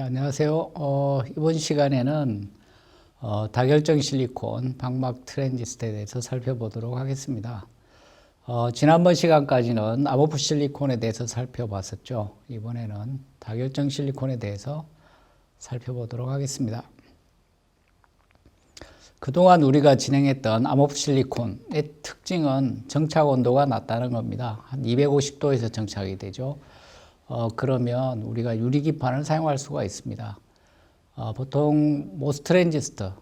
안녕하세요. 이번 시간에는 다결정 실리콘 방막 트랜지스터에 대해서 살펴보도록 하겠습니다. 지난번 시간까지는 암호프 실리콘에 대해서 살펴봤었죠. 이번에는 다결정 실리콘에 대해서 살펴보도록 하겠습니다. 그동안 우리가 진행했던 암호프 실리콘의 특징은 정착 온도가 낮다는 겁니다. 한 250도에서 정착이 되죠. 그러면 우리가 유리기판을 사용할 수가 있습니다. 보통 모스 트랜지스터,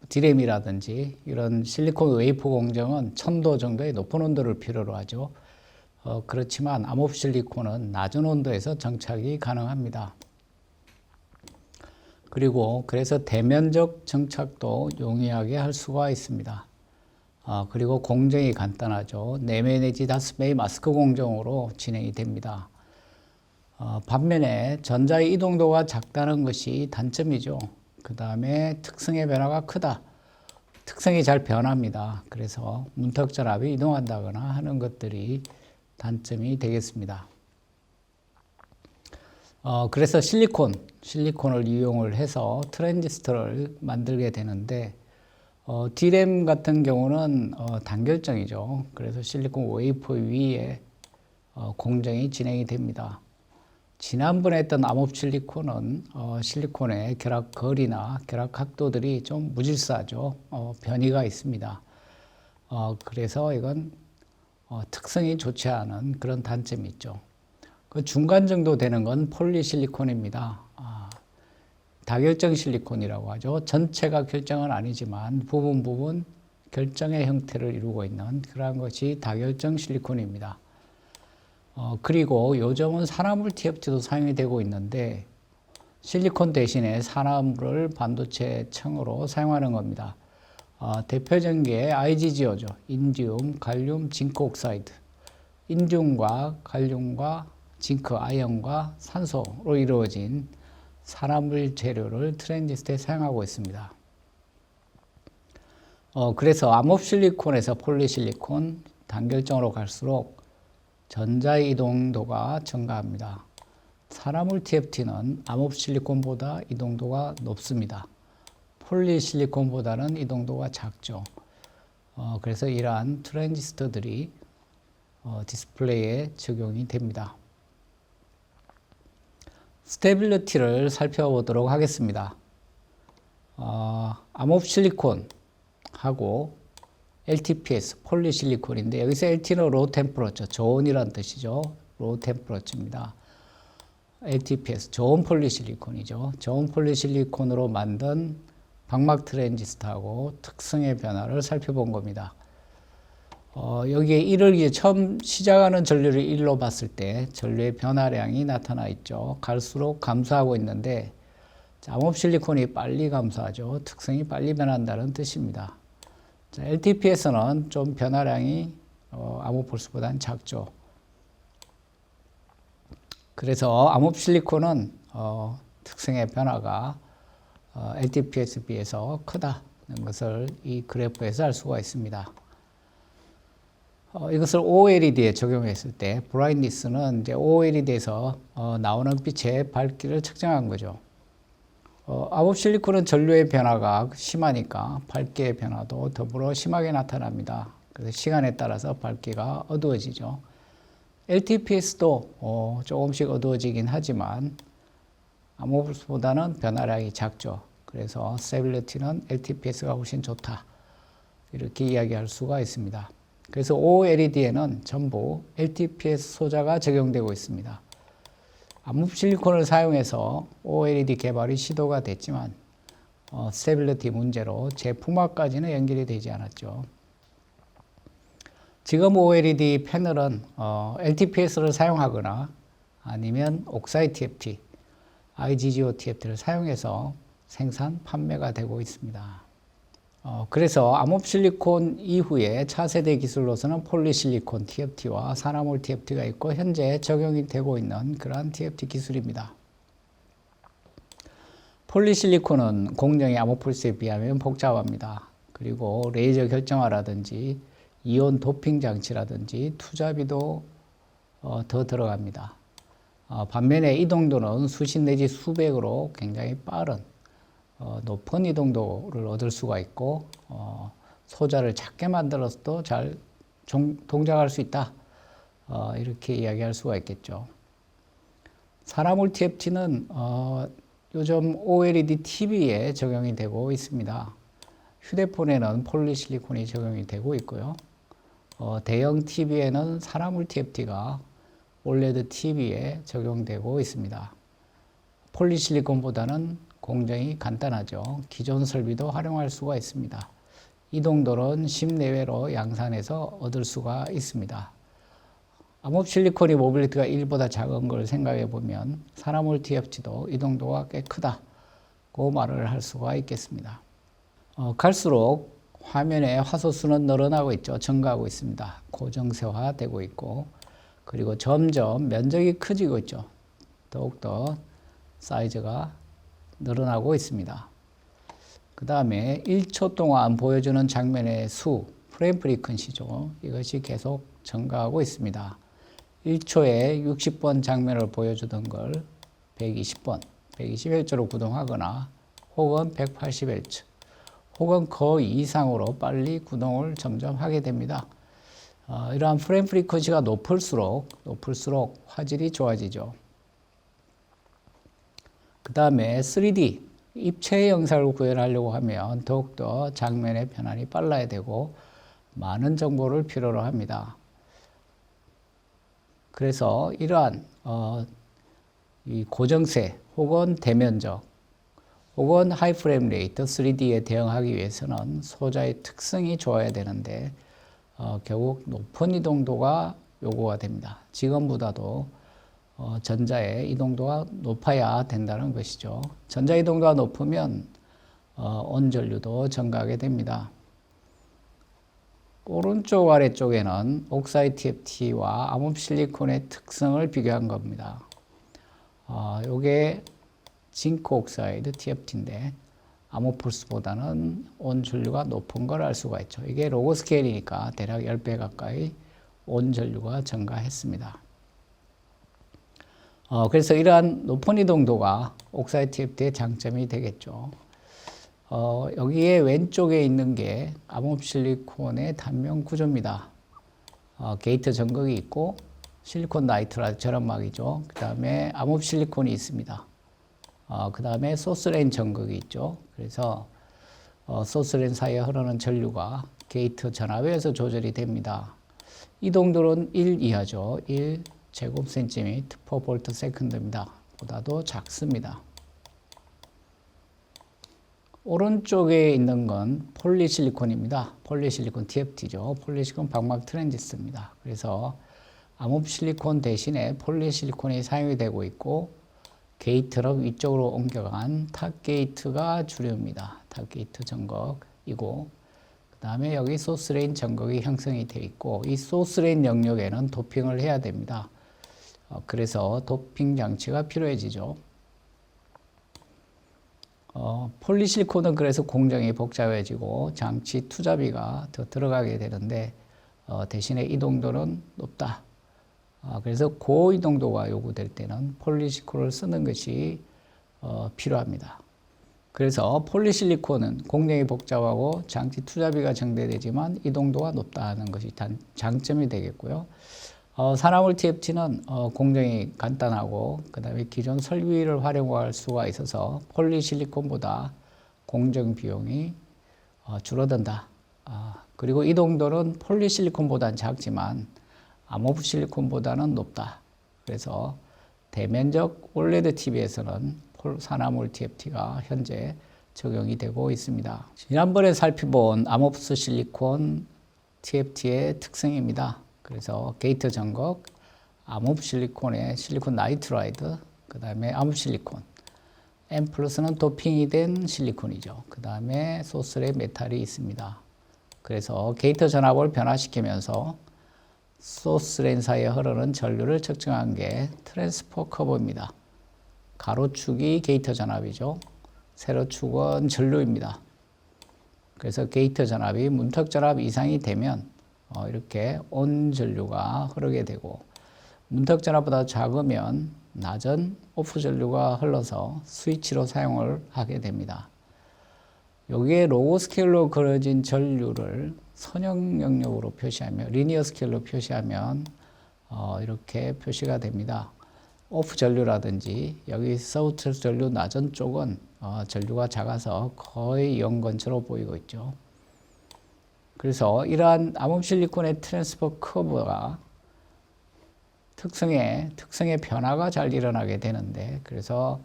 D램이라든지 이런 실리콘 웨이퍼 공정은 1000도 정도의 높은 온도를 필요로 하죠. 그렇지만 암호프 실리콘은 낮은 온도에서 정착이 가능합니다. 그리고 그래서 대면적 정착도 용이하게 할 수가 있습니다. 그리고 공정이 간단하죠. 4매 내지 5매의 마스크 공정으로 진행이 됩니다. 반면에 전자의 이동도가 작다는 것이 단점이죠. 그 다음에 특성의 변화가 크다. 특성이 잘 변합니다. 그래서 문턱전압이 이동한다거나 하는 것들이 단점이 되겠습니다. 그래서 실리콘을 이용을 해서 트랜지스터를 만들게 되는데 D램 같은 경우는 단결정이죠. 그래서 실리콘 웨이퍼 위에 공정이 진행이 됩니다. 지난번에 했던 암호프 실리콘은 실리콘의 결합 거리나 결합 각도들이 좀 무질서하죠. 변이가 있습니다. 그래서 이건 특성이 좋지 않은 그런 단점이 있죠. 그 중간 정도 되는 건 폴리실리콘입니다. 다결정 실리콘이라고 하죠. 전체가 결정은 아니지만 부분 결정의 형태를 이루고 있는 그러한 것이 다결정 실리콘입니다. 그리고 요즘은 산화물 TFT도 사용이 되고 있는데 실리콘 대신에 산화물을 반도체층으로 사용하는 겁니다. 대표적인 게 IgGO죠. 인디움, 갈륨, 징크 옥사이드. 인디움과 갈륨과 징크, 아연과 산소로 이루어진 산화물 재료를 트랜지스터에 사용하고 있습니다. 그래서 암호프 실리콘에서 폴리실리콘, 단결정으로 갈수록 전자의 이동도가 증가합니다. 산화물 TFT는 암호프 실리콘보다 이동도가 높습니다. 폴리실리콘보다는 이동도가 작죠. 그래서 이러한 트랜지스터들이 디스플레이에 적용이 됩니다. 스테빌리티를 살펴보도록 하겠습니다. 암호프 실리콘하고 LTPS, 폴리실리콘인데 여기서 LT는 로우 템퍼러처, 저온이라는 뜻이죠. 로우 템퍼러처입니다. LTPS, 저온 폴리실리콘이죠. 저온 폴리실리콘으로 만든 방막 트랜지스터하고 특성의 변화를 살펴본 겁니다. 여기에 1을 처음 시작하는 전류를 1로 봤을 때 전류의 변화량이 나타나 있죠. 갈수록 감소하고 있는데 암호프 실리콘이 빨리 감소하죠. 특성이 빨리 변한다는 뜻입니다. 자, LTPS는 좀 변화량이 암호프보다는 작죠. 그래서 암호프 실리콘은 특성의 변화가 LTPS에 비해서 크다는 것을 이 그래프에서 알 수가 있습니다. 이것을 OLED에 적용했을 때 브라이트니스는 이제 OLED에서 나오는 빛의 밝기를 측정한 거죠. 암호프 실리콘은 전류의 변화가 심하니까 밝기의 변화도 더불어 심하게 나타납니다. 그래서 시간에 따라서 밝기가 어두워지죠. LTPS도 조금씩 어두워지긴 하지만 암호프보다는 변화량이 작죠. 그래서 스테빌리티는 LTPS가 훨씬 좋다. 이렇게 이야기할 수가 있습니다. 그래서 OLED에는 전부 LTPS 소자가 적용되고 있습니다. 암호프 실리콘을 사용해서 OLED 개발이 시도가 됐지만 스테빌리티 문제로 제품화까지는 연결이 되지 않았죠. 지금 OLED 패널은 LTPS를 사용하거나 아니면 옥사이드 TFT, IGGO TFT를 사용해서 생산, 판매가 되고 있습니다. 그래서 암호프 실리콘 이후에 차세대 기술로서는 폴리실리콘 TFT와 산화물 TFT가 있고 현재 적용이 되고 있는 그러한 TFT 기술입니다. 폴리실리콘은 공정이 암호프에 비하면 복잡합니다. 그리고 레이저 결정화라든지 이온 도핑 장치라든지 투자비도 더 들어갑니다. 반면에 이동도는 수십 내지 수백으로 굉장히 빠른 높은 이동도를 얻을 수가 있고 소자를 작게 만들어서도 잘 동작할 수 있다. 이렇게 이야기할 수가 있겠죠. 산화물 TFT는 요즘 OLED TV에 적용이 되고 있습니다. 휴대폰에는 폴리실리콘이 적용이 되고 있고요. 대형 TV에는 산화물 TFT가 OLED TV에 적용되고 있습니다. 폴리실리콘보다는 공정이 간단하죠. 기존 설비도 활용할 수가 있습니다. 이동도는 10 내외로 양산해서 얻을 수가 있습니다. 암호실리콘이 모빌리티가 1보다 작은 걸 생각해 보면 산화물 TFT도 이동도가 꽤 크다고 말을 할 수가 있겠습니다. 갈수록 화면의 화소수는 늘어나고 있죠. 증가하고 있습니다. 고정세화되고 있고 그리고 점점 면적이 커지고 있죠. 더욱더 사이즈가 늘어나고 있습니다. 그 다음에 1초 동안 보여주는 장면의 수, 프레임 프리퀀시죠. 이것이 계속 증가하고 있습니다. 1초에 60번 장면을 보여주던 걸 120번, 120Hz로 구동하거나 혹은 180Hz, 혹은 그 이상으로 빨리 구동을 점점 하게 됩니다. 이러한 프레임 프리퀀시가 높을수록 화질이 좋아지죠. 그 다음에 3D, 입체의 영상을 구현하려고 하면 더욱더 장면의 변환이 빨라야 되고 많은 정보를 필요로 합니다. 그래서 이러한 이 고정세 혹은 대면적 혹은 하이 프레임 레이트 3D에 대응하기 위해서는 소자의 특성이 좋아야 되는데 결국 높은 이동도가 요구가 됩니다. 지금보다도 전자의 이동도가 높아야 된다는 것이죠. 전자 이동도가 높으면 온전류도 증가하게 됩니다. 오른쪽 아래쪽에는 옥사이드 TFT와 암호실리콘의 특성을 비교한 겁니다. 요게 징크 옥사이드 TFT인데 아모폴스보다는 온전류가 높은 걸 알 수가 있죠. 이게 로그 스케일이니까 대략 10배 가까이 온전류가 증가했습니다. 그래서 이러한 높은 이동도가 옥사이드 TFT의 장점이 되겠죠. 여기에 왼쪽에 있는 게 암호실리콘의 단면 구조입니다. 게이트 전극이 있고 실리콘 나이트라이트 절연막이죠. 그 다음에 암호실리콘이 있습니다. 그 다음에 소스레인 전극이 있죠. 그래서 소스레인 사이에 흐르는 전류가 게이트 전압에서 조절이 됩니다. 이동도는 1 이하죠. 1 제곱센티미터 per 볼트 세컨드입니다. 보다도 작습니다. 오른쪽에 있는 건 폴리실리콘입니다. 폴리실리콘 TFT죠. 폴리실리콘 방막 트랜지스터입니다. 그래서 암호실리콘 대신에 폴리실리콘이 사용이 되고 있고 게이트를 위쪽으로 옮겨간 탑 게이트가 주류입니다. 탑 게이트 전극이고 그 다음에 여기 소스레인 전극이 형성이 되어 있고 이 소스레인 영역에는 도핑을 해야 됩니다. 그래서 도핑 장치가 필요해지죠. 폴리실리콘은 그래서 공정이 복잡해지고 장치 투자비가 더 들어가게 되는데 대신에 이동도는 높다. 그래서 고이동도가 요구될 때는 폴리실리콘을 쓰는 것이 필요합니다. 그래서 폴리실리콘은 공정이 복잡하고 장치 투자비가 증대되지만 이동도가 높다는 것이 장점이 되겠고요. 산화물 TFT는 공정이 간단하고 그 다음에 기존 설비를 활용할 수가 있어서 폴리실리콘보다 공정 비용이 줄어든다. 그리고 이동도는 폴리실리콘보다는 작지만 암호실리콘보다는 높다. 그래서 대면적 OLED TV에서는 산화물 TFT가 현재 적용이 되고 있습니다. 지난번에 살펴본 암호실리콘 TFT의 특성입니다. 그래서 게이트 전극, 암호실리콘의 실리콘 나이트라이드, 그 다음에 암호실리콘, M 플러스는 도핑이 된 실리콘이죠. 그 다음에 소스에 메탈이 있습니다. 그래서 게이트 전압을 변화시키면서 소스레인 사이에 흐르는 전류를 측정한 게 트랜스퍼 커브입니다. 가로축이 게이트 전압이죠. 세로축은 전류입니다. 그래서 게이트 전압이 문턱 전압 이상이 되면 이렇게 온 전류가 흐르게 되고 문턱 전압보다 작으면 낮은 오프 전류가 흘러서 스위치로 사용을 하게 됩니다. 여기에 로고 스케일로 그려진 전류를 선형 영역으로 표시하며 리니어 스케일로 표시하면 이렇게 표시가 됩니다. 오프 전류라든지 여기 사우트 전류 낮은 쪽은 전류가 작아서 거의 연건처럼 보이고 있죠. 그래서 이러한 암흑 실리콘의 트랜스퍼 커브가 특성의 변화가 잘 일어나게 되는데, 그래서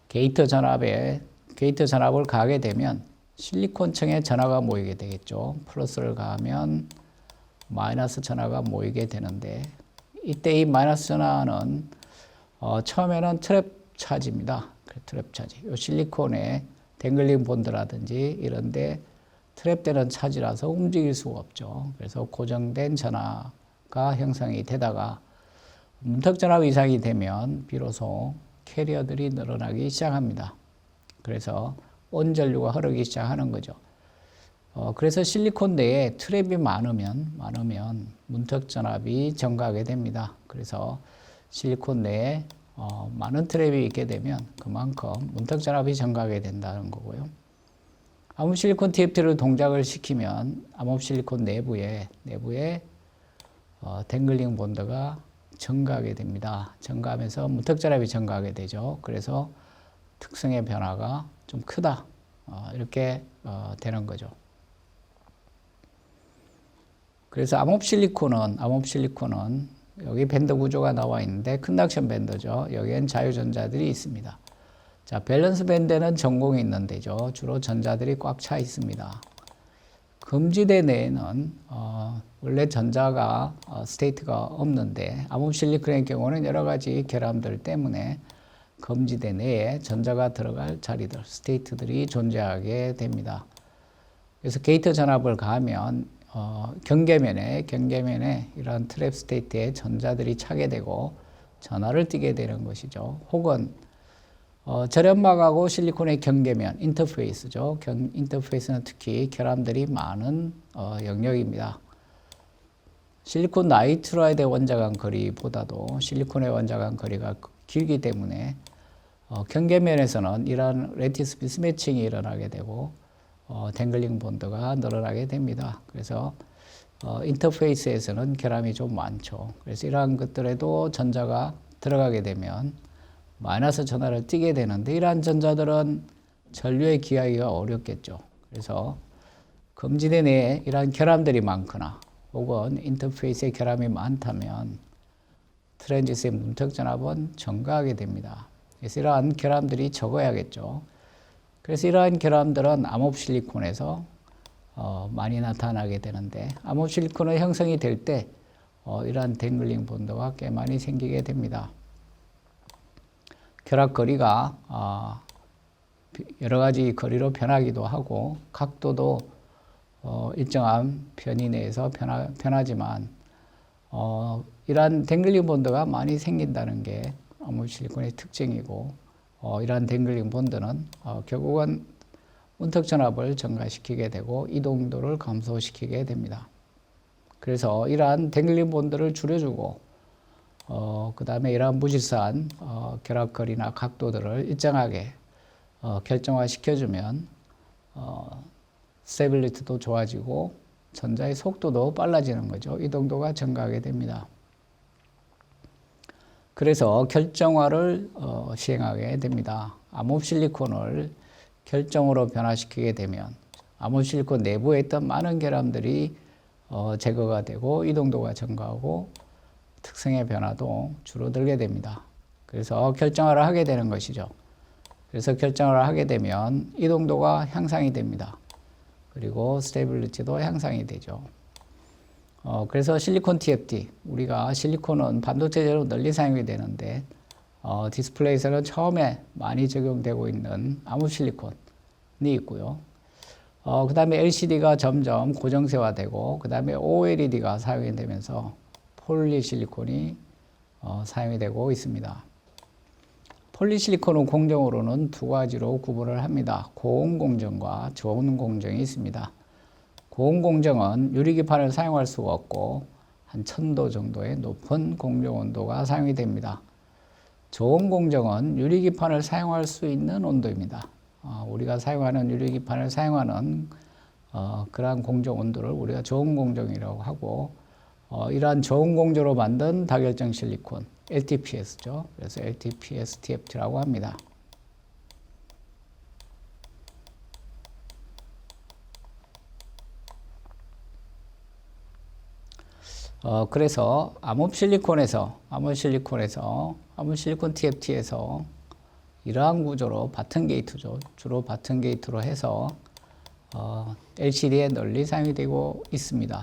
게이트 전압을 가하게 되면 실리콘층에 전하가 모이게 되겠죠. 플러스를 가하면 마이너스 전하가 모이게 되는데, 이때 이 마이너스 전하는 처음에는 트랩 차지입니다. 트랩 차지. 이 실리콘의 댕글링 본드라든지 이런데 트랩되는 차지라서 움직일 수가 없죠. 그래서 고정된 전하가 형성이 되다가 문턱 전압 이상이 되면 비로소 캐리어들이 늘어나기 시작합니다. 그래서 온 전류가 흐르기 시작하는 거죠. 그래서 실리콘 내에 트랩이 많으면 문턱 전압이 증가하게 됩니다. 그래서 실리콘 내에 많은 트랩이 있게 되면 그만큼 문턱 전압이 증가하게 된다는 거고요. 암흑 실리콘 TFT를 동작을 시키면 암흑 실리콘 내부에 댕글링 본드가 증가하게 됩니다. 증가하면서 문턱 전압이 증가하게 되죠. 그래서 특성의 변화가 좀 크다. 이렇게 되는 거죠. 그래서 암흑 실리콘은 여기 밴드 구조가 나와 있는데 컨덕션 밴드죠. 여기엔 자유전자들이 있습니다. 자, 밸런스 밴드는 전공이 있는 데죠. 주로 전자들이 꽉 차 있습니다. 금지대 내에는 원래 전자가 스테이트가 없는데 암흑 실리콘의 경우는 여러 가지 결함들 때문에 금지대 내에 전자가 들어갈 자리들, 스테이트들이 존재하게 됩니다. 그래서 게이트 전압을 가하면 경계면에 이런 트랩 스테이트에 전자들이 차게 되고 전하를 띠게 되는 것이죠. 혹은 절연막하고 실리콘의 경계면, 인터페이스죠. 인터페이스는 특히 결함들이 많은 영역입니다. 실리콘 나이트라이드의 원자간 거리보다도 실리콘의 원자간 거리가 길기 때문에 경계면에서는 이러한 레티스 미스매칭이 일어나게 되고 댕글링 본드가 늘어나게 됩니다. 그래서 인터페이스에서는 결함이 좀 많죠. 그래서 이러한 것들에도 전자가 들어가게 되면 마이너스 전하를 띠게 되는데, 이러한 전자들은 전류에 기하기가 어렵겠죠. 그래서 금지대 내에 이러한 결함들이 많거나 혹은 인터페이스에 결함이 많다면 트랜지스의 문턱 전압은 증가하게 됩니다. 그래서 이러한 결함들이 적어야겠죠. 그래서 이러한 결함들은 암흑 실리콘에서 많이 나타나게 되는데, 암흑 실리콘의 형성이 될 때 이러한 댕글링 본드가 꽤 많이 생기게 됩니다. 결합 거리가 여러 가지 거리로 변하기도 하고 각도도 일정한 편의 내에서 변하지만 이러한 댕글링 본드가 많이 생긴다는 게 암흑 실리콘의 특징이고, 이러한 댕글링 본드는 결국은 문턱 전압을 증가시키게 되고 이동도를 감소시키게 됩니다. 그래서 이러한 댕글링 본드를 줄여주고 그 다음에 이러한 무질서한 결합거리나 각도들을 일정하게 결정화 시켜주면 스테빌리티도 좋아지고 전자의 속도도 빨라지는 거죠. 이동도가 증가하게 됩니다. 그래서 결정화를 시행하게 됩니다. 암흑 실리콘을 결정으로 변화시키게 되면 암흑 실리콘 내부에 있던 많은 결함들이 제거가 되고 이동도가 증가하고 특성의 변화도 줄어들게 됩니다. 그래서 결정화를 하게 되는 것이죠. 그래서 결정화를 하게 되면 이동도가 향상이 됩니다. 그리고 스테빌리티도 향상이 되죠. 그래서 실리콘 TFT, 우리가 실리콘은 반도체 재료로 널리 사용이 되는데 디스플레이에서는 처음에 많이 적용되고 있는 암흑 실리콘이 있고요. 그 다음에 LCD가 점점 고정세화되고 그 다음에 OLED가 사용이 되면서 폴리실리콘이 사용이 되고 있습니다. 폴리실리콘은 공정으로는 두 가지로 구분을 합니다. 고온공정과 저온공정이 있습니다. 고온공정은 유리기판을 사용할 수가 없고 한 1000도 정도의 높은 공정 온도가 사용이 됩니다. 저온 공정은 유리기판을 사용할 수 있는 온도입니다. 우리가 사용하는 유리기판을 사용하는 그러한 공정 온도를 우리가 저온 공정이라고 하고, 이러한 저온 공정으로 만든 다결정 실리콘 LTPS죠. 그래서 LTPS TFT라고 합니다. 그래서 암흑 실리콘 TFT에서 이러한 구조로 바튼 게이트죠. 주로 바튼 게이트로 해서 LCD에 널리 사용이 되고 있습니다.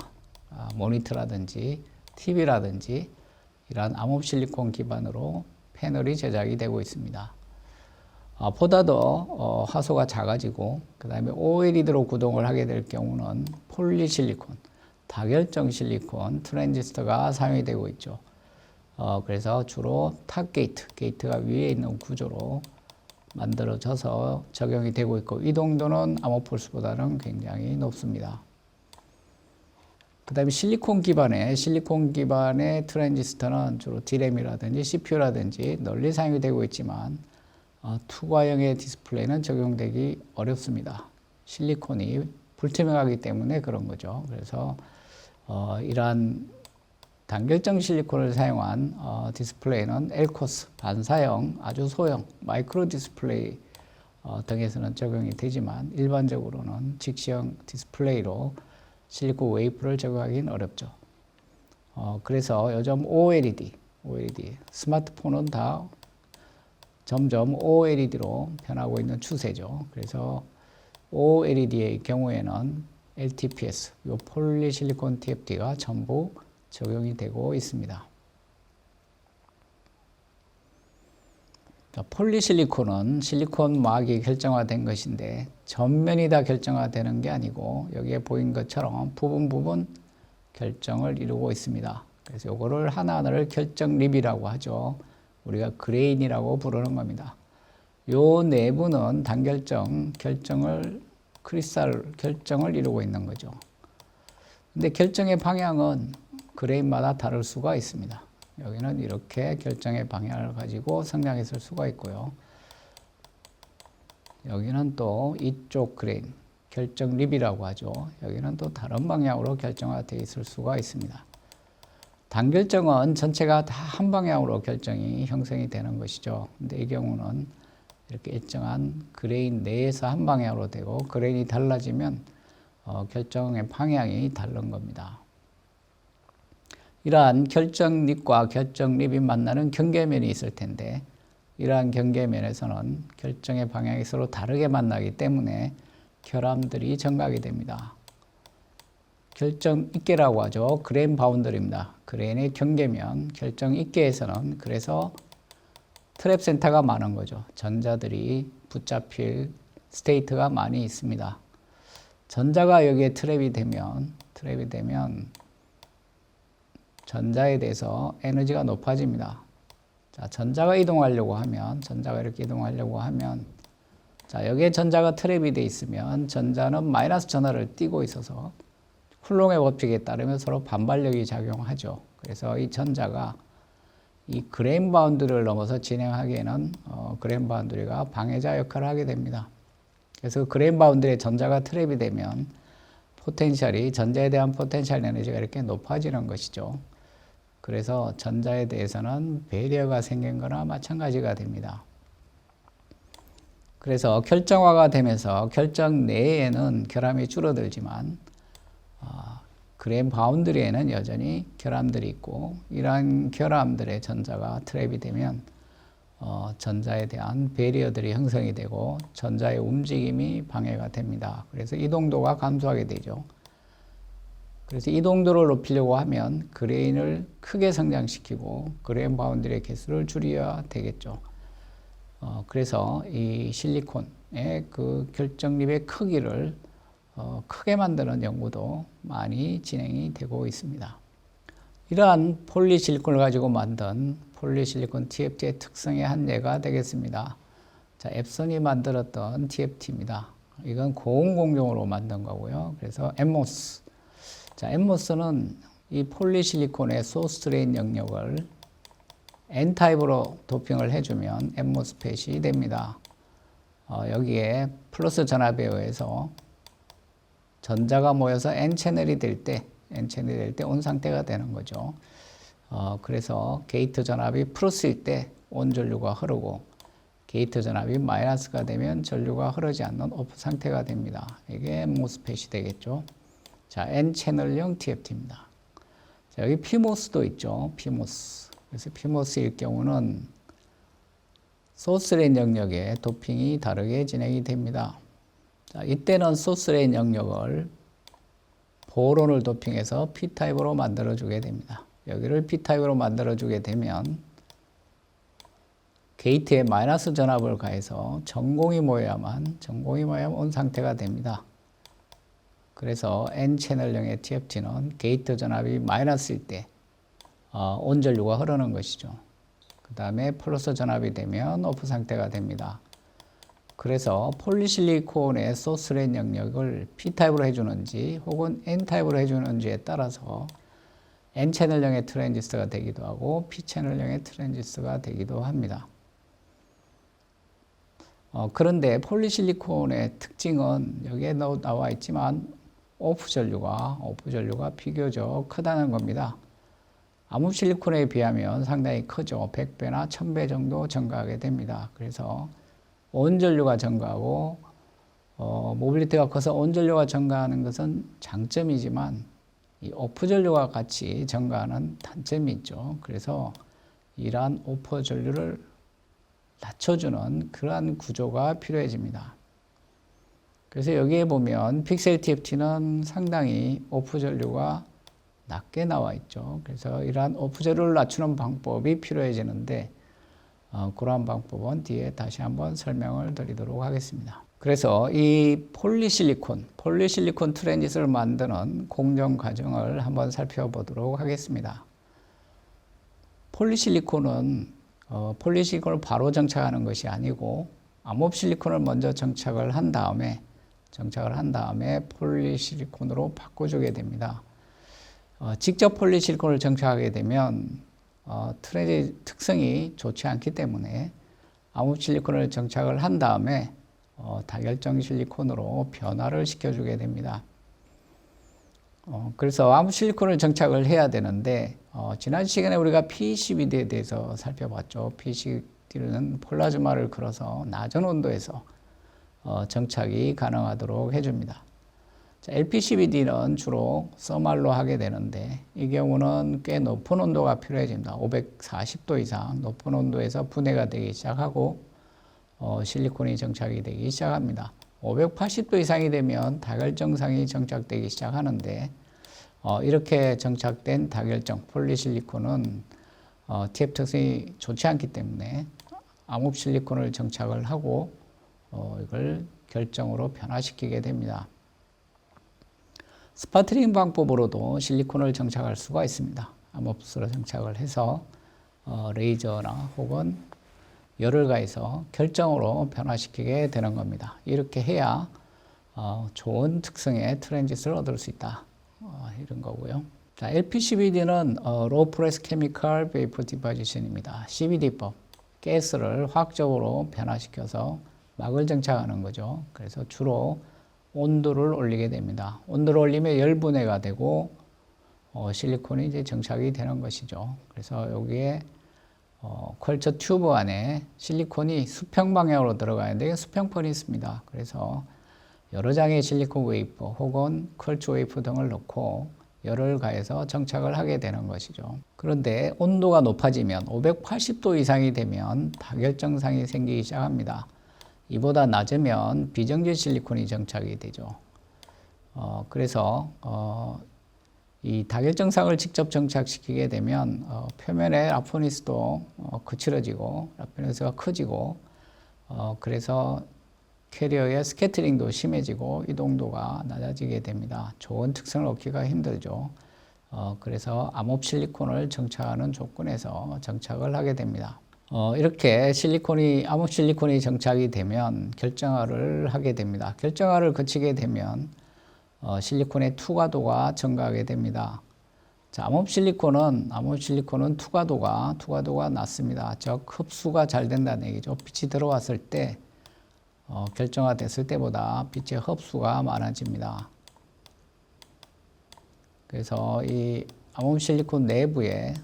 모니터라든지 TV라든지 이러한 암흑 실리콘 기반으로 패널이 제작이 되고 있습니다. 보다 더 화소가 작아지고 그 다음에 OLED로 구동을 하게 될 경우는 폴리실리콘, 다결정 실리콘 트랜지스터가 사용이 되고 있죠. 그래서 주로 탑 게이트가 위에 있는 구조로 만들어져서 적용이 되고 있고, 이동도는 아모포스보다는 굉장히 높습니다. 그 다음에 실리콘 기반의 트랜지스터는 주로 D램이라든지 CPU라든지 널리 사용이 되고 있지만 투과형의 디스플레이는 적용되기 어렵습니다. 실리콘이 불투명하기 때문에 그런 거죠. 그래서 이러한 단결정 실리콘을 사용한 디스플레이는 LCOS, 반사형, 아주 소형, 마이크로 디스플레이 등에서는 적용이 되지만 일반적으로는 직시형 디스플레이로 실리콘 웨이프를 적용하기는 어렵죠. 그래서 요즘 OLED, 스마트폰은 다 점점 OLED로 변하고 있는 추세죠. 그래서 OLED의 경우에는 LTPS, 이 폴리실리콘 TFT가 전부 적용이 되고 있습니다. 폴리실리콘은 실리콘 막이 결정화된 것인데 전면이 다 결정화되는 게 아니고 여기에 보인 것처럼 부분 결정을 이루고 있습니다. 그래서 이거를 하나하나를 결정립이라고 하죠. 우리가 그레인이라고 부르는 겁니다. 요 내부는 단결정 크리스탈 결정을 이루고 있는 거죠. 근데 결정의 방향은 그레인마다 다를 수가 있습니다. 여기는 이렇게 결정의 방향을 가지고 성장했을 수가 있고요. 여기는 또 이쪽 그레인, 결정립이라고 하죠. 여기는 또 다른 방향으로 결정화되어 있을 수가 있습니다. 단결정은 전체가 다 한 방향으로 결정이 형성이 되는 것이죠. 근데 이 경우는 이렇게 일정한 그레인 내에서 한 방향으로 되고, 그레인이 달라지면 결정의 방향이 다른 겁니다. 이러한 결정립과 결정립이 만나는 경계면이 있을 텐데, 이러한 경계면에서는 결정의 방향이 서로 다르게 만나기 때문에 결함들이 증가하게 됩니다. 결정 있계라고 하죠. 그레인 바운더리입니다. 그레인의 경계면, 결정 있계에서는 그래서 트랩 센터가 많은 거죠. 전자들이 붙잡힐 스테이트가 많이 있습니다. 전자가 여기에 트랩이 되면 전자에 대해서 에너지가 높아집니다. 자, 전자가 이렇게 이동하려고 하면, 자, 여기에 전자가 트랩이 돼 있으면 전자는 마이너스 전하를 띠고 있어서 쿨롱의 법칙에 따르면 서로 반발력이 작용하죠. 그래서 이 전자가 이 그레인 바운드리를 넘어서 진행하기에는 그레인 바운드리가 방해자 역할을 하게 됩니다. 그래서 그레인 바운드리에 전자가 트랩이 되면 전자에 대한 포텐셜 에너지가 이렇게 높아지는 것이죠. 그래서 전자에 대해서는 배리어가 생긴 거나 마찬가지가 됩니다. 그래서 결정화가 되면서 결정 내에는 결함이 줄어들지만 그레인 바운드리에는 여전히 결함들이 있고, 이러한 결함들의 전자가 트랩이 되면 전자에 대한 배리어들이 형성이 되고 전자의 움직임이 방해가 됩니다. 그래서 이동도가 감소하게 되죠. 그래서 이동도를 높이려고 하면 그레인을 크게 성장시키고 그레인 바운드리의 개수를 줄여야 되겠죠. 그래서 이 실리콘의 그 결정립의 크기를 크게 만드는 연구도 많이 진행이 되고 있습니다. 이러한 폴리실리콘을 가지고 만든 폴리실리콘 TFT의 특성의 한 예가 되겠습니다. 자, 앱선이 만들었던 TFT입니다. 이건 고온공정으로 만든 거고요. 그래서 엠모스. 자, 엠모스는 이 폴리실리콘의 소스 드레인 영역을 N타입으로 도핑을 해주면 N모스펫이 됩니다. 여기에 플러스 전압에 의해서 전자가 모여서 N채널이 될 때 온 상태가 되는 거죠. 그래서 게이트 전압이 플러스일 때 온 전류가 흐르고 게이트 전압이 마이너스가 되면 전류가 흐르지 않는 오프 상태가 됩니다. 이게 모스펫이 되겠죠. 자, N채널형 TFT입니다. 자, 여기 PMOS도 있죠. PMOS. 그래서 PMOS일 경우는 소스레인 영역에 도핑이 다르게 진행이 됩니다. 자, 이때는 소스레인 영역을 보론을 도핑해서 P타입으로 만들어주게 됩니다. 여기를 P타입으로 만들어주게 되면 게이트에 마이너스 전압을 가해서 전공이 모여야만 온 상태가 됩니다. 그래서 N채널형의 TFT는 게이트 전압이 마이너스일 때 온 전류가 흐르는 것이죠. 그 다음에 플러스 전압이 되면 오프 상태가 됩니다. 그래서 폴리실리콘의 소스레인 영역을 P타입으로 해주는지 혹은 N타입으로 해주는지에 따라서 N채널형의 트랜지스터가 되기도 하고 P채널형의 트랜지스터가 되기도 합니다. 그런데 폴리실리콘의 특징은 여기에 나와 있지만 오프 전류가 비교적 크다는 겁니다. 암흑실리콘에 비하면 상당히 크죠. 100배나 1000배 정도 증가하게 됩니다. 그래서 온 전류가 증가하고 모빌리티가 커서 온 전류가 증가하는 것은 장점이지만 이 오프 전류와 같이 증가하는 단점이 있죠. 그래서 이러한 오프 전류를 낮춰주는 그러한 구조가 필요해집니다. 그래서 여기에 보면 픽셀 TFT는 상당히 오프 전류가 낮게 나와 있죠. 그래서 이러한 오프 전류를 낮추는 방법이 필요해지는데 그러한 방법은 뒤에 다시 한번 설명을 드리도록 하겠습니다. 그래서 이 폴리실리콘 트랜지스터를 만드는 공정 과정을 한번 살펴보도록 하겠습니다. 폴리실리콘을 바로 정착하는 것이 아니고 암호실리콘을 먼저 정착을 한 다음에 폴리실리콘으로 바꿔주게 됩니다. 직접 폴리실리콘을 정착하게 되면 트랜지 특성이 좋지 않기 때문에 암호실리콘을 정착을 한 다음에 다결정 실리콘으로 변화를 시켜주게 됩니다. 그래서 암호실리콘을 정착을 해야 되는데 지난 시간에 우리가 PECVD에 대해서 살펴봤죠. PECVD는 플라즈마를 걸어서 낮은 온도에서 정착이 가능하도록 해줍니다. 자, LPCVD는 주로 써말로 하게 되는데 이 경우는 꽤 높은 온도가 필요해집니다. 540도 이상 높은 온도에서 분해가 되기 시작하고 실리콘이 정착이 되기 시작합니다. 580도 이상이 되면 다결정상이 정착되기 시작하는데 이렇게 정착된 다결정 폴리실리콘은 TF 특성이 좋지 않기 때문에 암흑실리콘을 정착을 하고 이걸 결정으로 변화시키게 됩니다. 스파트링 방법으로도 실리콘을 정착할 수가 있습니다. 암흑수로 정착을 해서 레이저나 혹은 열을 가해서 결정으로 변화시키게 되는 겁니다. 이렇게 해야 좋은 특성의 트랜지스터를 얻을 수 있다. 이런 거고요. 자, LPCVD는 Low Press Chemical Vapor Deposition입니다. CVD법, 가스를 화학적으로 변화시켜서 막을 정착하는 거죠. 그래서 주로 온도를 올리게 됩니다. 온도를 올리면 열분해가 되고 실리콘이 이제 정착이 되는 것이죠. 그래서 여기에 컬처 튜브 안에 실리콘이 수평 방향으로 들어가는데 수평폰이 있습니다. 그래서 여러 장의 실리콘 웨이퍼 혹은 컬처 웨이퍼 등을 넣고 열을 가해서 정착을 하게 되는 것이죠. 그런데 온도가 높아지면 580도 이상이 되면 다결정상이 생기기 시작합니다. 이보다 낮으면 비정제 실리콘이 정착이 되죠. 그래서 이 다결정상을 직접 정착시키게 되면 표면의 라포니스도 거칠어지고 라포니스가 커지고 그래서 캐리어의 스캐터링도 심해지고 이동도가 낮아지게 됩니다. 좋은 특성을 얻기가 힘들죠. 그래서 암흑실리콘을 정착하는 조건에서 정착을 하게 됩니다. 이렇게 암흑실리콘이 정착이 되면 결정화를 하게 됩니다. 결정화를 거치게 되면 실리콘의 투과도가 증가하게 됩니다. 자, 암호실리콘은 투과도가 낮습니다. 즉 흡수가 잘 된다는 얘기죠. 빛이 들어왔을 때 결정화됐을 때보다 빛의 흡수가 많아집니다. 그래서 이 암호실리콘 내부에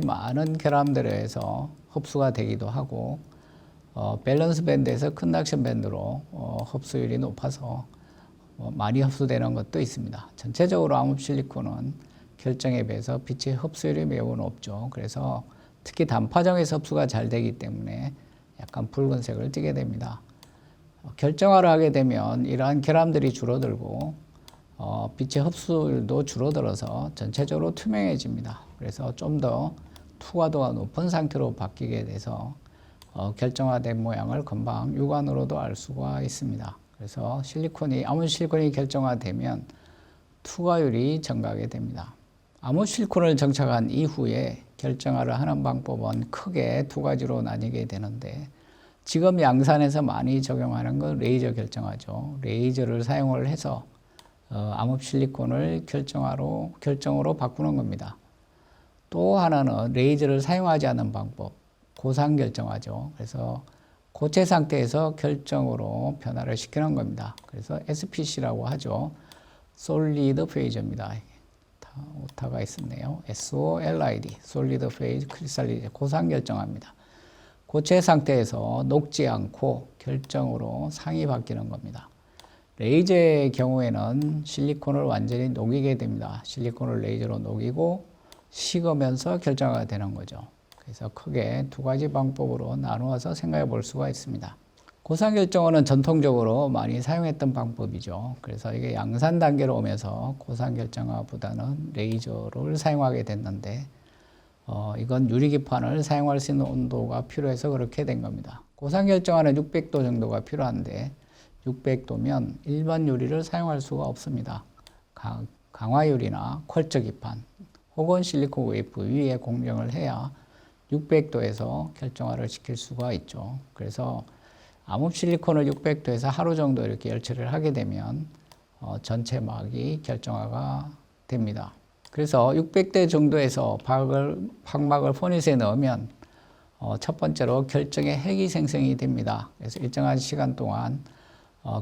많은 결함들에 의해서 흡수가 되기도 하고 밸런스 밴드에서 컨덕션 밴드로 흡수율이 높아서 많이 흡수되는 것도 있습니다. 전체적으로 암호실리콘은 결정에 비해서 빛의 흡수율이 매우 높죠. 그래서 특히 단파정에서 흡수가 잘 되기 때문에 약간 붉은색을 띠게 됩니다. 결정화를 하게 되면 이러한 결함들이 줄어들고 빛의 흡수율도 줄어들어서 전체적으로 투명해집니다. 그래서 좀 더 투과도가 높은 상태로 바뀌게 돼서 결정화된 모양을 금방 육안으로도 알 수가 있습니다. 그래서 암호실리콘이 결정화되면 투과율이 증가하게 됩니다. 암호실리콘을 정착한 이후에 결정화를 하는 방법은 크게 두 가지로 나뉘게 되는데 지금 양산에서 많이 적용하는 건 레이저 결정화죠. 레이저를 사용을 해서 암호실리콘을 결정으로 바꾸는 겁니다. 또 하나는 레이저를 사용하지 않는 방법, 고상 결정화죠. 그래서 고체 상태에서 결정으로 변화를 시키는 겁니다. 그래서 SPC라고 하죠. 솔리드 페이저입니다. 오타가 있었네요. SOLID, 솔리드 페이즈 크리스탈리제, 고상 결정화입니다. 고체 상태에서 녹지 않고 결정으로 상이 바뀌는 겁니다. 레이저의 경우에는 실리콘을 완전히 녹이게 됩니다. 실리콘을 레이저로 녹이고 식으면서 결정화가 되는 거죠. 그래서 크게 두 가지 방법으로 나누어서 생각해 볼 수가 있습니다. 고상결정화는 전통적으로 많이 사용했던 방법이죠. 그래서 이게 양산 단계로 오면서 고상결정화보다는 레이저를 사용하게 됐는데 이건 유리기판을 사용할 수 있는 온도가 필요해서 그렇게 된 겁니다. 고상결정화는 600도 정도가 필요한데 600도면 일반 유리를 사용할 수가 없습니다. 강화유리나 퀄처 기판 혹은 실리콘 웨이프 위에 공정을 해야 600도에서 결정화를 시킬 수가 있죠. 그래서 암호실리콘을 600도에서 하루 정도 이렇게 열처리를 하게 되면 전체 막이 결정화가 됩니다. 그래서 600대 정도에서 확막을 포닛에 넣으면 첫 번째로 결정의 핵이 생성이 됩니다. 그래서 일정한 시간 동안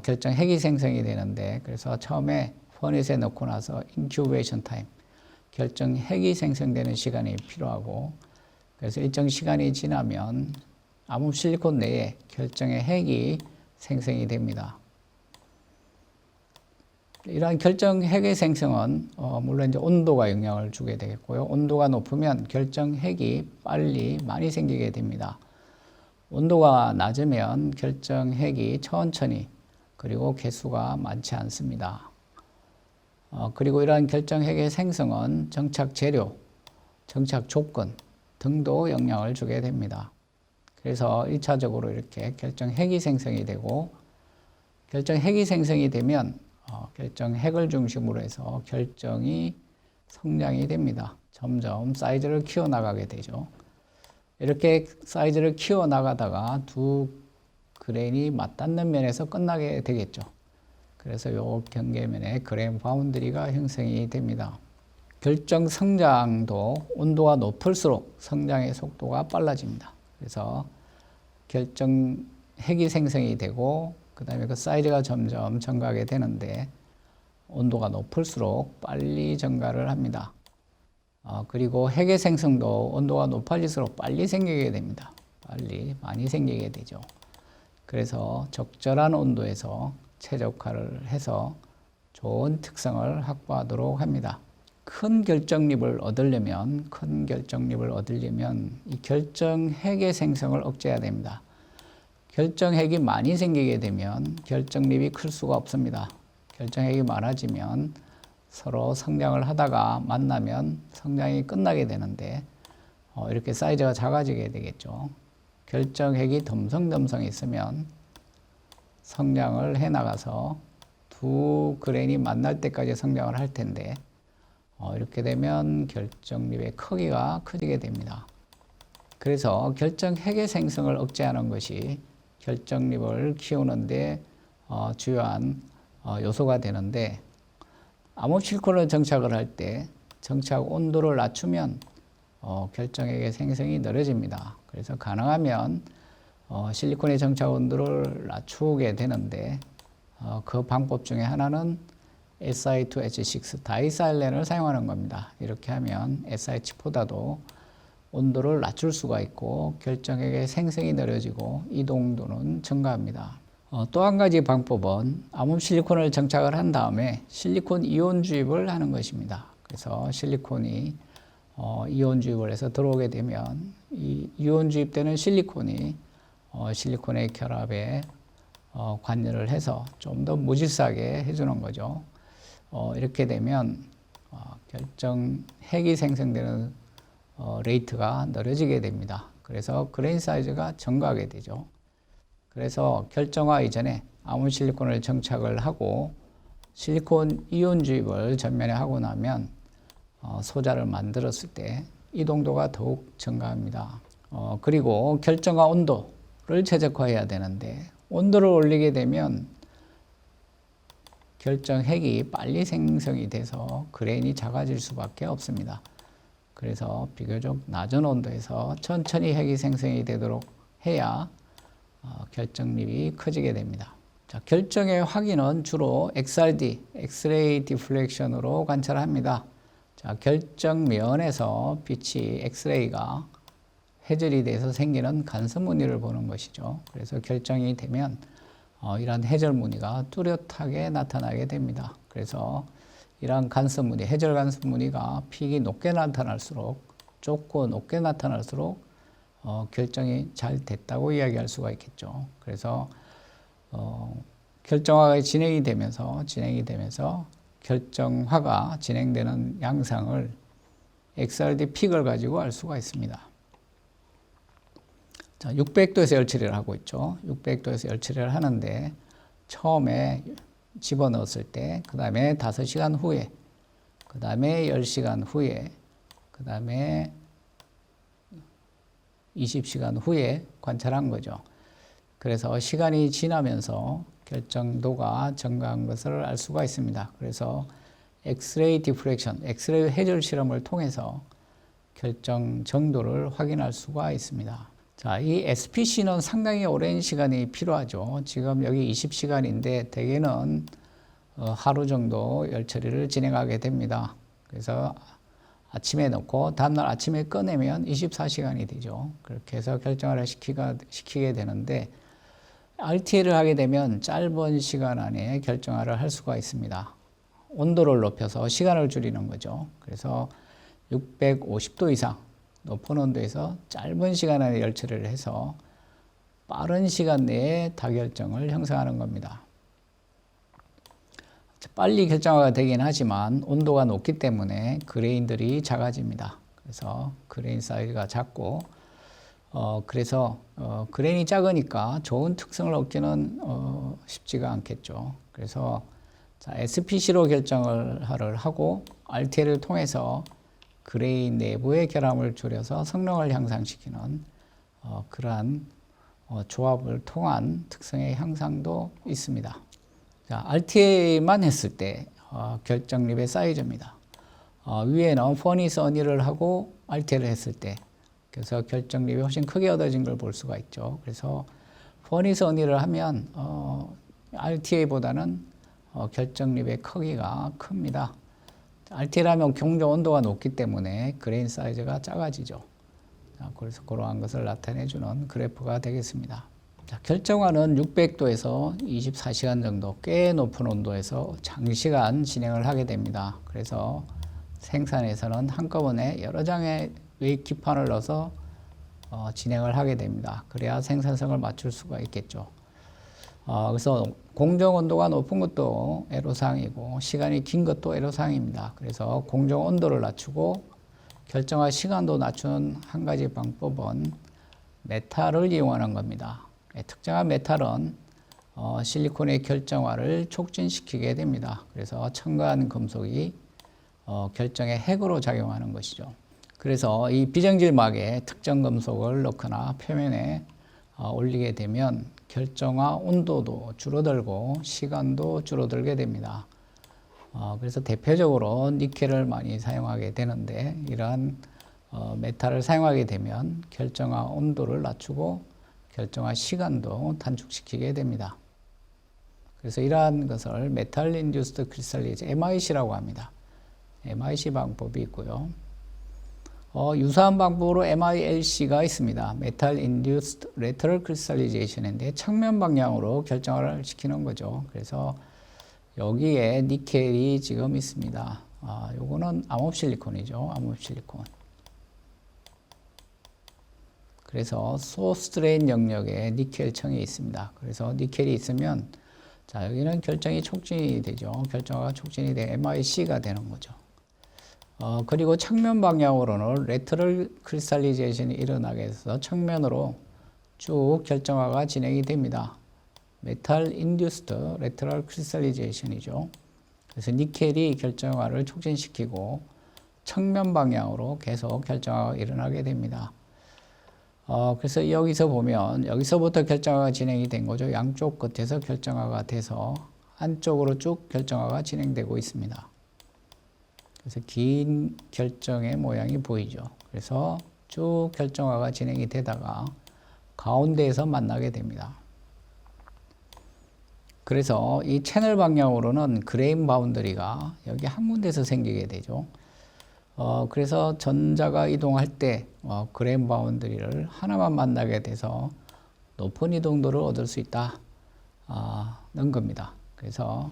결정 핵이 생성이 되는데 그래서 처음에 포닛에 넣고 나서 인큐베이션 타임, 결정 핵이 생성되는 시간이 필요하고 그래서 일정 시간이 지나면 암호실리콘 내에 결정의 핵이 생성이 됩니다. 이러한 결정 핵의 생성은 물론 이제 온도가 영향을 주게 되겠고요. 온도가 높으면 결정 핵이 많이 생기게 됩니다. 온도가 낮으면 결정 핵이 천천히 그리고 개수가 많지 않습니다. 그리고 이러한 결정 핵의 생성은 정착 재료, 정착 조건 등도 영향을 주게 됩니다. 그래서 1차적으로 이렇게 결정 핵이 생성이 되고 결정 핵이 생성이 되면 결정 핵을 중심으로 해서 결정이 성장이 됩니다. 점점 사이즈를 키워나가게 되죠. 이렇게 사이즈를 키워나가다가 두 그레인이 맞닿는 면에서 끝나게 되겠죠. 그래서 요 경계면에 그레인 바운드리가 형성이 됩니다. 결정 성장도 온도가 높을수록 성장의 속도가 빨라집니다. 그래서 결정 핵이 생성이 되고 그 다음에 그 사이즈가 점점 증가하게 되는데 온도가 높을수록 빨리 증가를 합니다. 그리고 핵의 생성도 온도가 높아질수록 빨리 생기게 됩니다. 많이 생기게 되죠. 그래서 적절한 온도에서 최적화를 해서 좋은 특성을 확보하도록 합니다. 큰 결정립을 얻으려면 이 결정핵의 생성을 억제해야 됩니다. 결정핵이 많이 생기게 되면 결정립이 클 수가 없습니다. 결정핵이 많아지면 서로 성장을 하다가 만나면 성장이 끝나게 되는데 이렇게 사이즈가 작아지게 되겠죠. 결정핵이 덤성덤성 있으면 성장을 해나가서 두 그레인이 만날 때까지 성장을 할 텐데 이렇게 되면 결정립의 크기가 커지게 됩니다. 그래서 결정핵의 생성을 억제하는 것이 결정립을 키우는데 주요한 요소가 되는데 암호실리콘을 정착을 할 때 정착 온도를 낮추면 결정액의 생성이 느려집니다. 그래서 가능하면 실리콘의 정착 온도를 낮추게 되는데 그 방법 중에 하나는 Si2H6 다이사일렌을 사용하는 겁니다. 이렇게 하면 SiH보다도 온도를 낮출 수가 있고 결정액의 생성이 느려지고 이동도는 증가합니다. 또 한 가지 방법은 암흑 실리콘을 정착을 한 다음에 실리콘 이온 주입을 하는 것입니다. 그래서 실리콘이 이온 주입을 해서 들어오게 되면 이 이온 주입되는 실리콘이 실리콘의 결합에 관여를 해서 좀 더 무질서하게 해주는 거죠. 이렇게 되면 결정 핵이 생성되는 레이트가 느려지게 됩니다. 그래서 그레인 사이즈가 증가하게 되죠. 그래서 결정화 이전에 암흑 실리콘을 정착을 하고 실리콘 이온 주입을 전면에 하고 나면 소자를 만들었을 때 이동도가 더욱 증가합니다. 그리고 결정화 온도를 최적화해야 되는데 온도를 올리게 되면 결정 핵이 빨리 생성이 돼서 그레인이 작아질 수밖에 없습니다. 그래서 비교적 낮은 온도에서 천천히 핵이 생성이 되도록 해야 결정립이 커지게 됩니다. 자, 결정의 확인은 주로 XRD, 엑스레이 디플렉션으로 관찰합니다. 자, 결정면에서 빛이 엑스레이가 회절이 돼서 생기는 간섭 무늬를 보는 것이죠. 그래서 결정이 되면 이러한 회절 무늬가 뚜렷하게 나타나게 됩니다. 그래서 이러한 간섭 무늬, 회절 간섭 무늬가 픽이 높게 나타날수록, 좁고 높게 나타날수록 결정이 잘 됐다고 이야기할 수가 있겠죠. 그래서 결정화가 진행이 되면서 결정화가 진행되는 양상을 XRD 픽을 가지고 알 수가 있습니다. 자, 600도에서 열 처리를 하고 있죠. 600도에서 열 처리를 하는데 처음에 집어넣었을 때, 그 다음에 5시간 후에, 그 다음에 10시간 후에, 그 다음에 20시간 후에 관찰한 거죠. 그래서 시간이 지나면서 결정도가 증가한 것을 알 수가 있습니다. 그래서 엑스레이 디프렉션, 엑스레이 회절 실험을 통해서 결정 정도를 확인할 수가 있습니다. 자, 이 SPC는 상당히 오랜 시간이 필요하죠. 지금 여기 20시간인데 대개는 하루 정도 열 처리를 진행하게 됩니다. 그래서 아침에 넣고 다음날 아침에 꺼내면 24시간이 되죠. 그렇게 해서 결정을 시키게 되는데 RTA를 하게 되면 짧은 시간 안에 결정화를 할 수가 있습니다. 온도를 높여서 시간을 줄이는 거죠. 그래서 650도 이상 높은 온도에서 짧은 시간 안에 열 처리를 해서 빠른 시간 내에 다결정을 형성하는 겁니다. 빨리 결정화가 되긴 하지만 온도가 높기 때문에 그레인들이 작아집니다. 그래서 그레인 사이즈가 작고 그래서 그레인이 작으니까 좋은 특성을 얻기는 쉽지가 않겠죠. 그래서 자, SPC로 결정을 하고 RTA를 통해서 그레인 내부의 결함을 줄여서 성능을 향상시키는 그러한 조합을 통한 특성의 향상도 있습니다. 자, RTA만 했을 때 결정립의 사이즈입니다. 위에는 퍼니스 언의를 하고 RTA를 했을 때 그래서 결정립이 훨씬 크게 얻어진 걸 볼 수가 있죠. 그래서 퍼니스 언의를 하면 RTA보다는 결정립의 크기가 큽니다. RTA를 하면 공정 온도가 높기 때문에 그레인 사이즈가 작아지죠. 그래서 그러한 것을 나타내주는 그래프가 되겠습니다. 자, 결정화는 600도에서 24시간 정도 꽤 높은 온도에서 장시간 진행을 하게 됩니다. 그래서 생산에서는 한꺼번에 여러 장의 웨이기판을 넣어서 진행을 하게 됩니다. 그래야 생산성을 맞출 수가 있겠죠. 그래서 공정 온도가 높은 것도 애로사항이고 시간이 긴 것도 애로사항입니다. 그래서 공정 온도를 낮추고 결정화 시간도 낮추는 한 가지 방법은 메탈을 이용하는 겁니다. 특정한 메탈은 실리콘의 결정화를 촉진시키게 됩니다. 그래서 첨가한 금속이 결정의 핵으로 작용하는 것이죠. 그래서 이 비정질막에 특정 금속을 넣거나 표면에 올리게 되면 결정화 온도도 줄어들고 시간도 줄어들게 됩니다. 그래서 대표적으로 니켈을 많이 사용하게 되는데 이러한 메탈을 사용하게 되면 결정화 온도를 낮추고 결정화 시간도 단축시키게 됩니다. 그래서 이러한 것을 메탈 인듀스드 크리스탈리제이션 MIC라고 합니다. MIC 방법이 있고요. 유사한 방법으로 MILC가 있습니다. 메탈 인듀스드 레터럴 크리스탈리제이션인데 측면 방향으로 결정화를 시키는 거죠. 그래서 여기에 니켈이 지금 있습니다. 요거는 암흑실리콘이죠. 암흑실리콘. 그래서 소스 드레인 영역에 니켈층이 있습니다. 그래서 니켈이 있으면 자, 여기는 결정이 촉진이 되죠. 결정화가 촉진이 돼 MIC가 되는 거죠. 그리고 측면 방향으로는 레터럴 크리스탈리제이션이 일어나게 해서 측면으로 쭉 결정화가 진행이 됩니다. 메탈 인듀스드 레터럴 크리스탈리제이션이죠. 그래서 니켈이 결정화를 촉진시키고 측면 방향으로 계속 결정화가 일어나게 됩니다. 그래서 여기서 보면 여기서부터 결정화가 진행이 된 거죠. 양쪽 끝에서 결정화가 돼서 한쪽으로 쭉 결정화가 진행되고 있습니다. 그래서 긴 결정의 모양이 보이죠. 그래서 쭉 결정화가 진행이 되다가 가운데에서 만나게 됩니다. 그래서 이 채널 방향으로는 그레인 바운더리가 여기 한 군데서 생기게 되죠. 그래서 전자가 이동할 때 그레인 바운더리를 하나만 만나게 돼서 높은 이동도를 얻을 수 있다는 겁니다. 그래서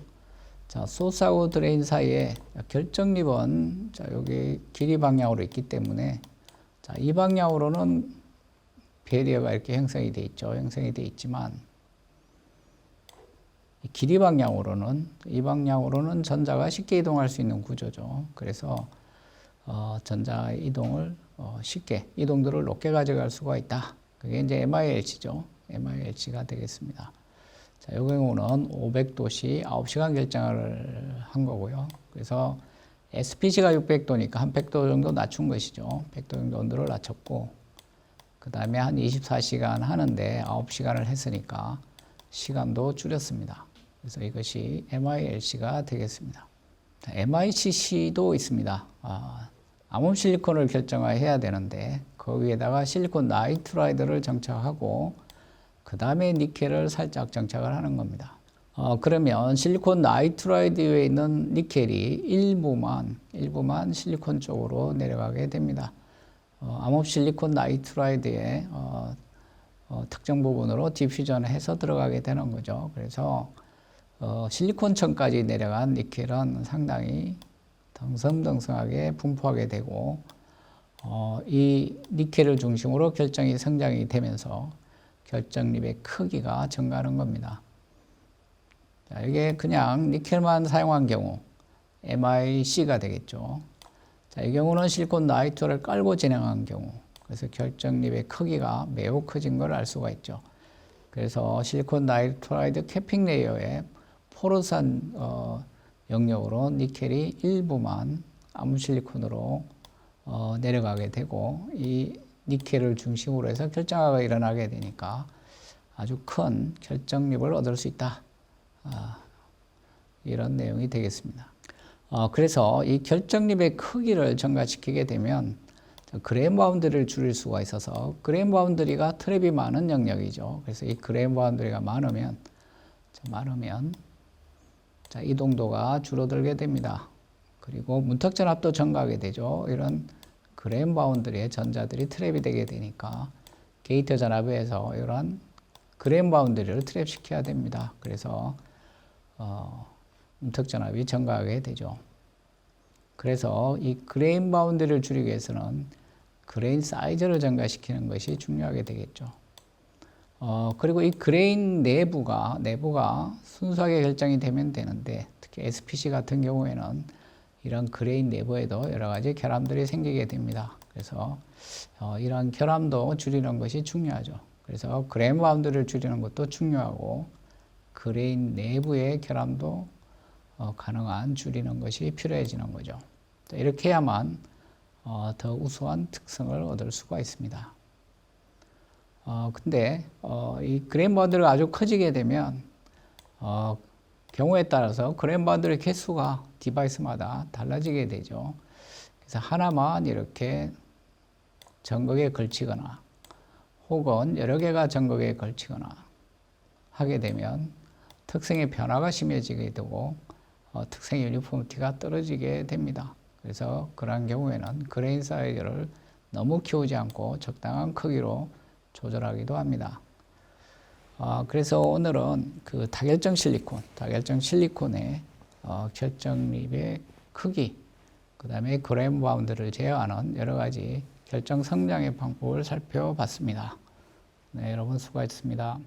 자, 소스하고 드레인 사이에 결정립은 자, 여기 길이 방향으로 있기 때문에 자, 이 방향으로는 베리어가 이렇게 형성이 되어 있죠. 형성이 되어 있지만 이 길이 방향으로는 이 방향으로는 전자가 쉽게 이동할 수 있는 구조죠. 그래서 전자 이동을 쉽게 이동도를 높게 가져갈 수가 있다. 그게 이제 MILC죠. MILC가 되겠습니다. 자, 이 경우는 500도씨 9시간 결정을 한 거고요. 그래서 SPC가 600도니까 한 100도 정도 낮춘 것이죠. 100도 정도 온도를 낮췄고 그 다음에 한 24시간 하는데 9시간을 했으니까 시간도 줄였습니다. 그래서 이것이 MILC가 되겠습니다. 자, MICC도 있습니다. 암흑실리콘을 결정화해야 되는데 그 위에다가 실리콘 나이트라이드를 정착하고 그 다음에 니켈을 살짝 정착을 하는 겁니다. 그러면 실리콘 나이트라이드에 있는 니켈이 일부만 실리콘 쪽으로 내려가게 됩니다. 암흑실리콘 나이트라이드의 특정 부분으로 디퓨전을 해서 들어가게 되는 거죠. 그래서 실리콘층까지 내려간 니켈은 상당히 덩성덩성하게 분포하게 되고 이 니켈을 중심으로 결정이 성장이 되면서 결정립의 크기가 증가하는 겁니다. 자, 이게 그냥 니켈만 사용한 경우 MIC가 되겠죠. 자, 이 경우는 실리콘 나이트를 깔고 진행한 경우 그래서 결정립의 크기가 매우 커진 걸 알 수가 있죠. 그래서 실리콘 나이트라이드 캐핑 레이어에 포러스한 영역으로 니켈이 일부만 암실리콘으로 내려가게 되고 이 니켈을 중심으로 해서 결정화가 일어나게 되니까 아주 큰 결정립을 얻을 수 있다. 이런 내용이 되겠습니다. 그래서 이 결정립의 크기를 증가시키게 되면 그레인 바운더리를 줄일 수가 있어서 그레인 바운더리가 트랩이 많은 영역이죠. 그래서 이 그레인 바운더리가 많으면 자, 이동도가 줄어들게 됩니다. 그리고 문턱 전압도 증가하게 되죠. 이런 그레인 바운더리의 전자들이 트랩이 되게 되니까 게이트 전압에서 이런 그레인 바운더리를 트랩시켜야 됩니다. 그래서 문턱 전압이 증가하게 되죠. 그래서 이 그레인 바운더리를 줄이기 위해서는 그레인 사이즈를 증가시키는 것이 중요하게 되겠죠. 그리고 이 그레인 내부가 순수하게 결정이 되면 되는데 특히 SPC 같은 경우에는 이런 그레인 내부에도 여러 가지 결함들이 생기게 됩니다. 그래서 이러한 결함도 줄이는 것이 중요하죠. 그래서 그레인 바운더리를 줄이는 것도 중요하고 그레인 내부의 결함도 가능한 줄이는 것이 필요해지는 거죠. 이렇게 해야만 더 우수한 특성을 얻을 수가 있습니다. 근데 이 그레인 바운더리가 아주 커지게 되면 경우에 따라서 그램 바운드리 개수가 디바이스마다 달라지게 되죠. 그래서 하나만 이렇게 전극에 걸치거나 혹은 여러 개가 전극에 걸치거나 하게 되면 특성의 변화가 심해지게 되고 특성의 유니폼티가 떨어지게 됩니다. 그래서 그러한 경우에는 그레인 사이즈를 너무 키우지 않고 적당한 크기로 조절하기도 합니다. 그래서 오늘은 그 다결정 실리콘의 결정립의 크기, 그 다음에 그램 바운드를 제어하는 여러 가지 결정 성장의 방법을 살펴봤습니다. 네, 여러분 수고하셨습니다.